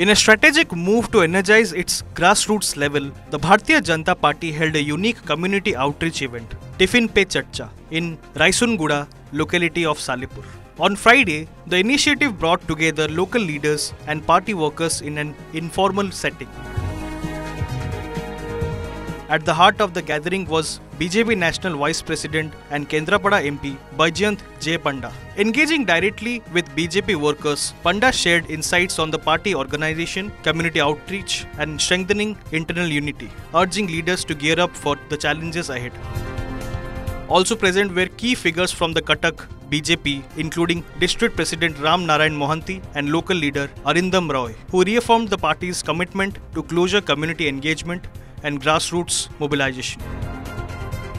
In a strategic move to energize its grassroots level, the Bharatiya Janata Party held a unique community outreach event, Tiffin Pe Charcha, in Raisunguda locality of Salipur. On Friday, the initiative brought together local leaders and party workers in an informal setting. At the heart of the gathering was BJP National Vice President and Kendrapada MP Baijayant J. Panda. Engaging directly with BJP workers, Panda shared insights on the party organization, community outreach and strengthening internal unity, urging leaders to gear up for the challenges ahead. Also present were key figures from the Cuttack BJP, including District President Ram Narayan Mohanty and local leader Arindam Roy, who reaffirmed the party's commitment to closer community engagement and grassroots mobilization.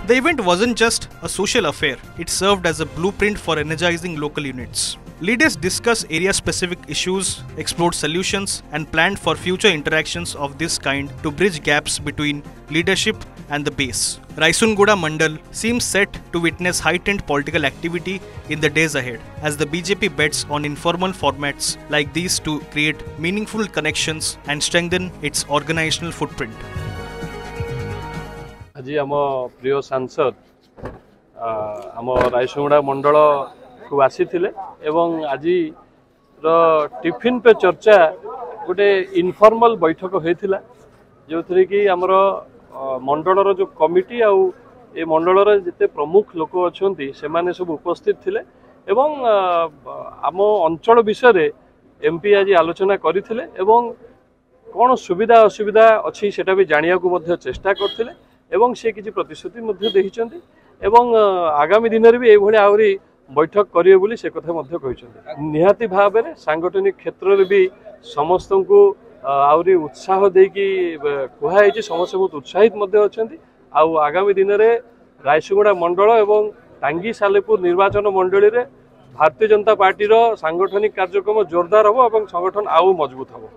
The event wasn't just a social affair, it served as a blueprint for energizing local units. Leaders discussed area-specific issues, explored solutions, and planned for future interactions of this kind to bridge gaps between leadership and the base. Raisunguda Mandal seems set to witness heightened political activity in the days ahead, as the BJP bets on informal formats like these to create meaningful connections and strengthen its organizational footprint. आज आम प्रिय सांसद आम रायसुंगड़ा मंडल को आसी एवं आज tiffin पे चर्चा गोटे इनफॉर्मल बैठक होता जो थी कि आमर मंडलर जो कमिटी आउ ए मंडलर जिते प्रमुख लोक अच्छा से सब उपस्थित थिले एवं आम अंचल विषय एमपी आज आलोचना करथिले एवं कौन सुविधा असुविधा अच्छी सेटा भी जानिया को चेष्टा करथिले एवं से किसी प्रतिश्रुति देखिंट एवं आगामी दिन में भी ये आहरी बैठक करेंगे बोली से कथा निहाती भाव में सांगठनिक क्षेत्र में भी समस्त को आहरी उत्साह देकी कहुई समस्त बहुत उत्साहित अच्छा आगामी दिन में रायसुंगड़ा मंडल एवं टांगी सालेपुर निर्वाचन मंडली में भारतीय जनता पार्टी सांगठनिक कार्यक्रम जोरदार हम और संगठन आउ मजबूत हम।